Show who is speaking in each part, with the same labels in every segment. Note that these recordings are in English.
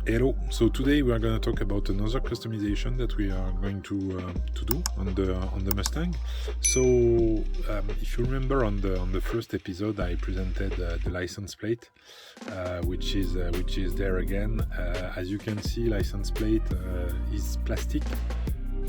Speaker 1: Hello. So today we are going to talk about another customization that we are going to do on the Mustang. So if you remember on the first episode, I presented the license plate, which is there again. As you can see, license plate is plastic.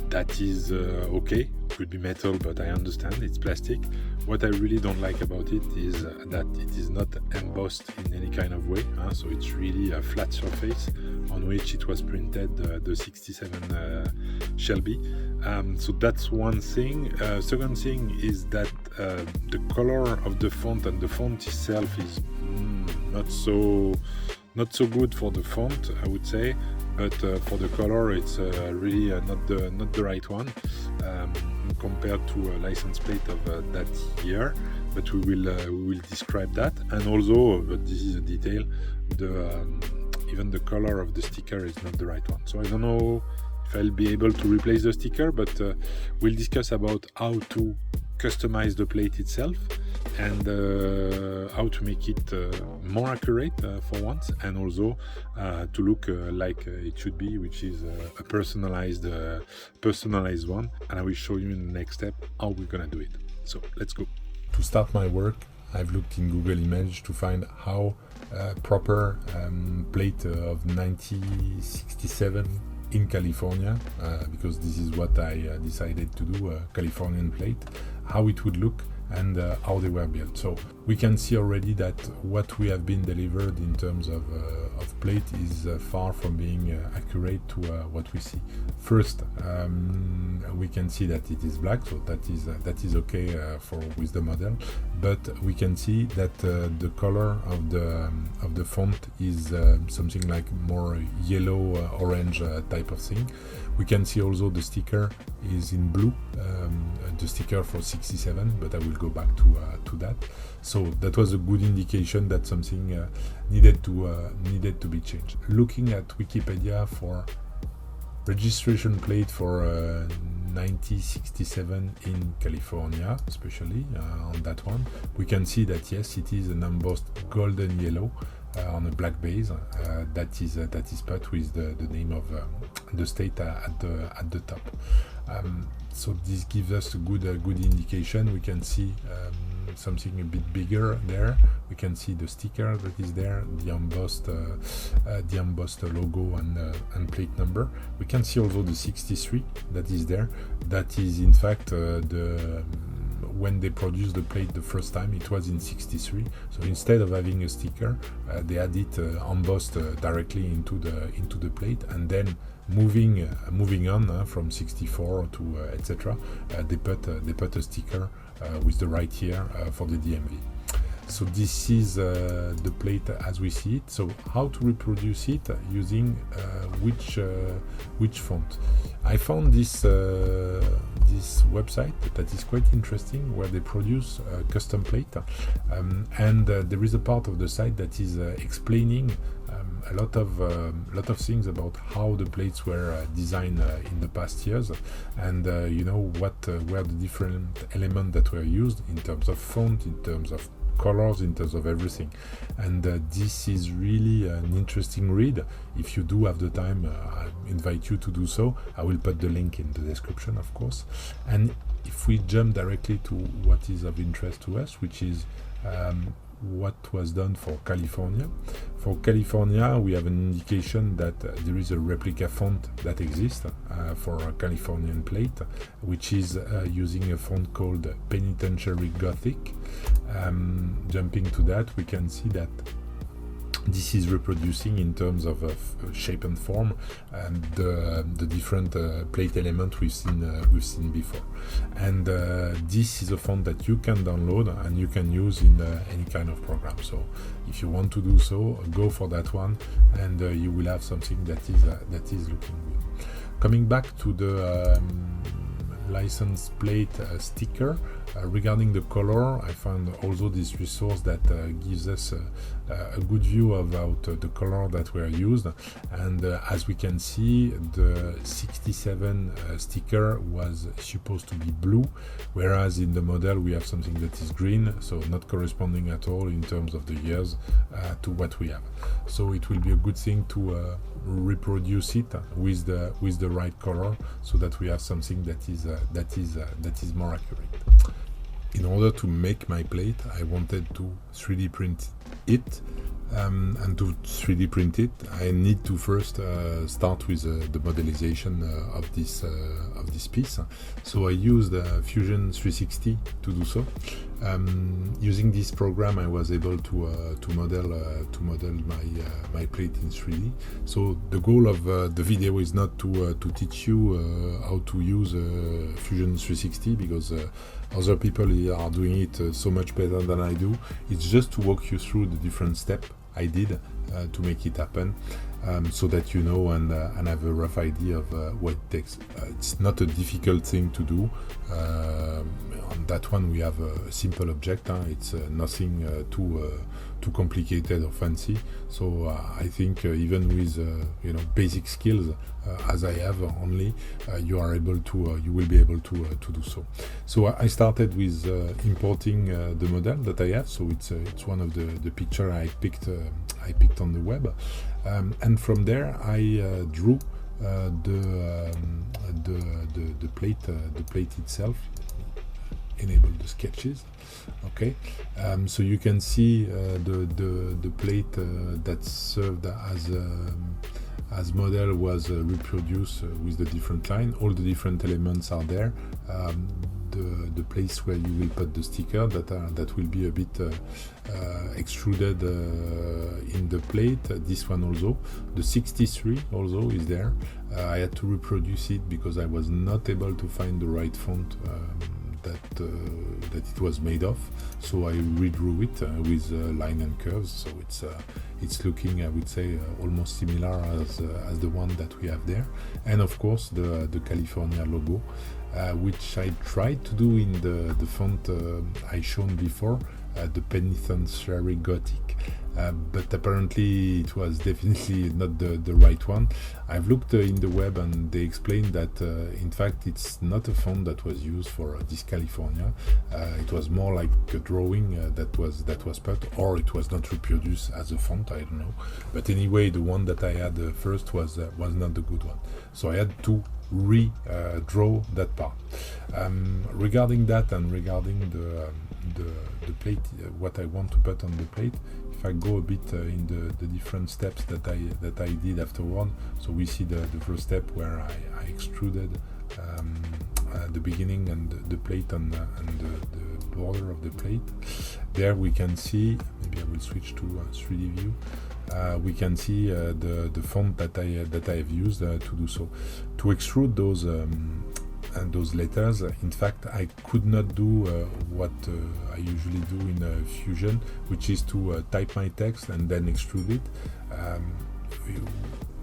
Speaker 1: That is okay. Could be metal, but I understand it's plastic. What I really don't like about it is that it is not embossed in any kind of way. So it's really a flat surface on which it was printed, the 67 Shelby. So that's one thing. Second thing is that the color of the font and the font itself is not so good for the font, I would say. But for the color, it's really not the right one compared to a license plate of that year. But we will describe that. And also, but this is a detail, even the color of the sticker is not the right one. So I don't know if I'll be able to replace the sticker, but we'll discuss about how to customize the plate itself and how to make it more accurate for once, and also to look like it should be, which is a personalized one. And I will show you in the next step how we're gonna do it. So let's go.
Speaker 2: To start my work, I've looked in Google Image to find how proper plate of 1967 in California, because this is what I decided to do, a Californian plate, how it would look and how they were built. So we can see already that what we have been delivered in terms of plate is far from being accurate to what we see. First, we can see that it is black, so that is okay with the model. But we can see that the color of the font is something like more yellow orange type of thing. We can see also the sticker is in blue, the sticker for 67, but I will go back to that. So that was a good indication that something needed to be changed. Looking at Wikipedia for registration plate for 1967 in California, especially on that one, we can see that yes, it is an embossed golden yellow on a black base that is put with the name of the state at the top. So this gives us a good indication. We can see something a bit bigger there. We can see the sticker that is there, the embossed logo and plate number. We can see also the 63 that is there. That is in fact when they produced the plate the first time, it was in 63. So instead of having a sticker, they had it embossed directly into the plate, and then moving on from 64 to etc. They put a sticker with the right year for the DMV. So this is the plate as we see it. So how to reproduce it using which font? I found this website that is quite interesting, where they produce a custom plate, and there is a part of the site that is explaining a lot of things about how the plates were designed in the past years, and what were the different elements that were used in terms of font, in terms of colors, in terms of everything. And this is really an interesting read. If you do have the time, I invite you to do so. I will put the link in the description, of course. And if we jump directly to what is of interest to us, which is what was done for California. For California, we have an indication that there is a replica font that exists for a Californian plate, which is using a font called Penitentiary Gothic. Jumping to that, we can see that this is reproducing in terms of shape and form and the different plate element we've seen before. And this is a font that you can download and you can use in any kind of program. So if you want to do so, go for that one, and you will have something that is looking good. Coming back to the license plate sticker. Regarding the color, I found also this resource that gives us a good view about the color that were used, and as we can see, the 67 sticker was supposed to be blue, whereas in the model we have something that is green, so not corresponding at all in terms of the years to what we have. So it will be a good thing to reproduce it with the right color, so that we have something that is more accurate. In order to make my plate, I wanted to 3D print it, and to 3D print it, I need to first start with the modelization of this piece. So I used Fusion 360 to do so. Using this program, I was able to model my plate in 3D. So the goal of the video is not to teach you how to use Fusion 360, because other people are doing it so much better than I do. It's just to walk you through the different steps I did to make it happen, so that you know and have a rough idea of what it takes. It's not a difficult thing to do. On that one we have a simple object. It's nothing too complicated or fancy. So I think even with basic skills as I have only, you will be able to do so. So I started with importing the model that I have. So it's one of the picture I picked on the web, and from there I drew the plate itself. Enable the sketches. Okay, so you can see the plate that served as model was reproduced with the different line. All the different elements are there. The place where you will put the sticker that will be a bit extruded in the plate. This one also, the 63 also is there. I had to reproduce it because I was not able to find the right font that it was made of, so I redrew it with line and curves. So it's looking, I would say, almost similar as the one that we have there. And of course the California logo, which I tried to do in the font I shown before, the Penitentiary Gothic, but apparently it was definitely not the right one. I've looked in the web and they explained that in fact it's not a font that was used for this California. It was more like a drawing that was put, or it was not reproduced as a font, I don't know. But anyway, the one that I had first was not the good one, so I had to redraw that part. Regarding that and regarding the plate, what I want to put on the plate, if I go a bit in the different steps that I did afterward, so we see the first step where I extruded the beginning and the plate and the border of the plate. There we can see, maybe I will switch to 3D view. We can see the font that I have used to do so. To extrude those letters, in fact, I could not do what I usually do in Fusion, which is to type my text and then extrude it.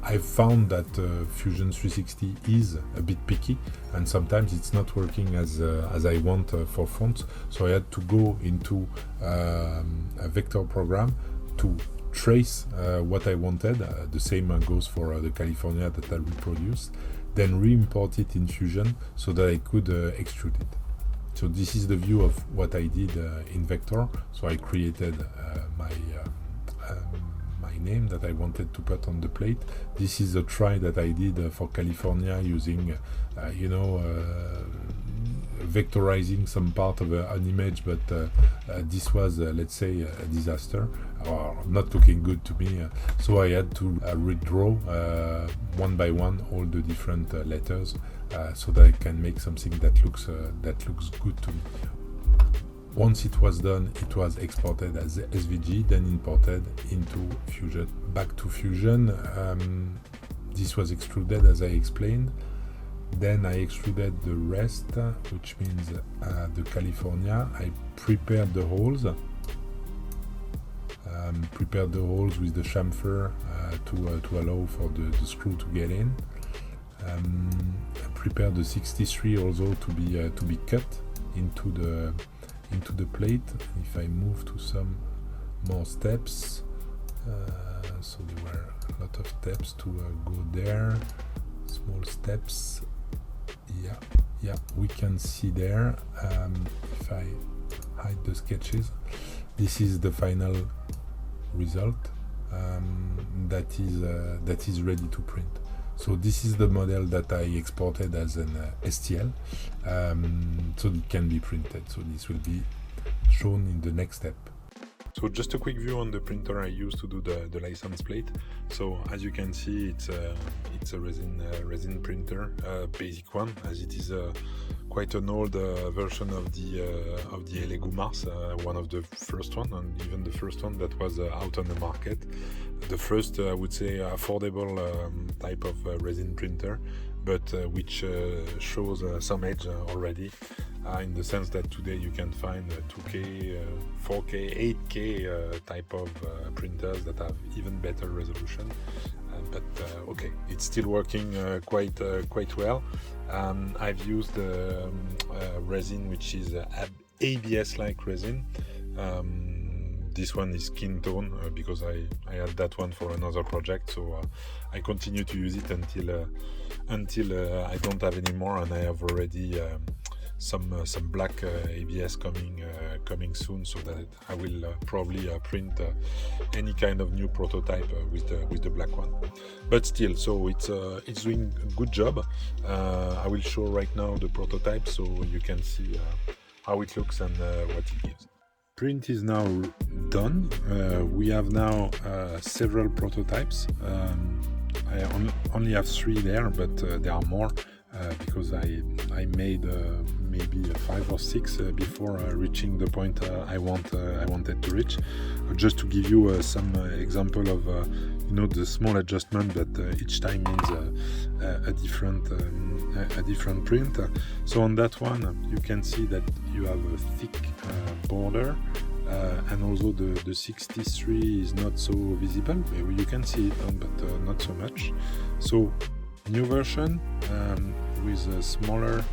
Speaker 2: I found that Fusion 360 is a bit picky, and sometimes it's not working as I want for fonts. So I had to go into a vector program to trace what I wanted. The same goes for the California that I reproduced, then re-import it in Fusion so that I could extrude it. So this is the view of what I did in vector. So I created my name that I wanted to put on the plate. This is a try that I did for California using vectorizing some part of an image, but this was let's say a disaster, or not looking good to me, so I had to redraw one by one all the different letters so that I can make something that looks good to me. Once it was done, it was exported as SVG, then imported into Fusion. Back to Fusion, this was extruded as I explained. Then I extruded the rest, which means the California. I prepared the holes. Prepared the holes with the chamfer to allow for the screw to get in. prepare the 63 also to be cut into the plate. If I move to some more steps, so there were a lot of steps to go there, small steps. Yeah, we can see there. If I hide the sketches, this is the final result that is ready to print. So this is the model that I exported as an STL, so it can be printed. So this will be shown in the next step.
Speaker 1: So just a quick view on the printer I used to do the license plate. So as you can see, it's a resin printer, basic one, as it is quite an old version of the Lego Mars, one of the first one, and even the first one that was out on the market. The first, I would say, affordable type of resin printer, but which shows some edge already, in the sense that today you can find 2K, 4K, 8K type of printers that have even better resolution. But okay, it's still working quite well. I've used resin which is ABS-like resin. This one is skin tone because I had that one for another project, so I continue to use it until I don't have any more, and I have already some black ABS coming soon, so that I will probably print any kind of new prototype with the black one. But still, so it's doing a good job. I will show right now the prototype so you can see how it looks and what it gives. Print is now done. We have now several prototypes. I only have 3 there, but there are more because I made maybe 5 or 6 before reaching the point I wanted to reach. Just to give you some example of the small adjustment that each time means a different print. So on that one, you can see that you have a thick border. And also the 63 is not so visible. You can see it, but not so much. So new version with a smaller,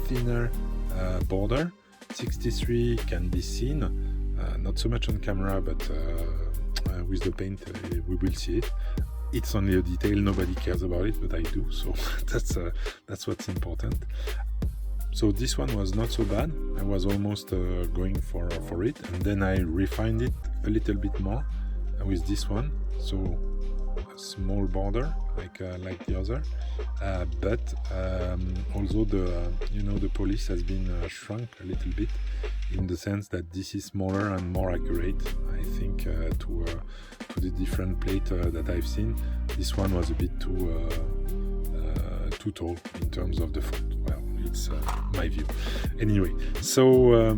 Speaker 1: thinner border. 63 can be seen, not so much on camera, but with the paint we will see it. It's only a detail, nobody cares about it, but I do, so that's what's important. So this one was not so bad. I was almost going for it, and then I refined it a little bit more with this one. So a small border like the other, but also the police has been shrunk a little bit, in the sense that this is smaller and more accurate. I think to the different plate that I've seen, this one was a bit too tall in terms of the font. Well, it's my view. Anyway, so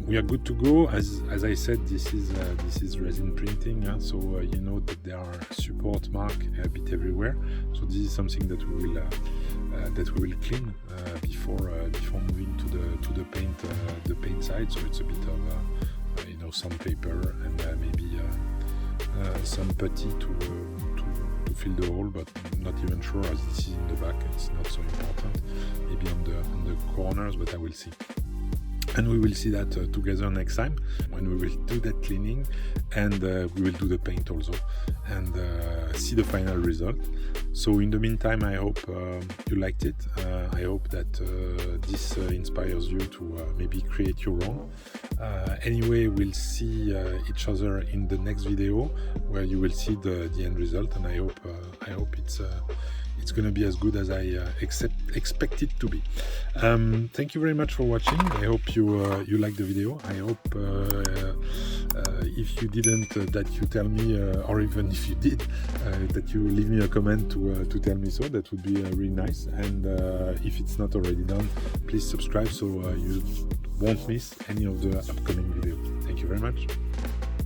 Speaker 1: we are good to go. As I said, this is resin printing, so you know that there are support marks a bit everywhere. So this is something that we will clean before moving to the paint side. So it's a bit of sandpaper and maybe some putty to fill the hole, but not even sure, as this is in the back, it's not so important. Maybe on the corners, but I will see. And we will see that together next time, when we will do that cleaning, and we will do the paint also, and see the final result. So in the meantime, I hope you liked it. I hope that this inspires you to maybe create your own. Anyway, we'll see each other in the next video, where you will see the end result, and I hope it's going to be as good as I expect it to be. Thank you very much for watching. I hope you liked the video. I hope if you didn't, that you tell me, or even if you did, that you leave me a comment to tell me so. That would be really nice. And if it's not already done, please subscribe so you won't miss any of the upcoming videos. Thank you very much.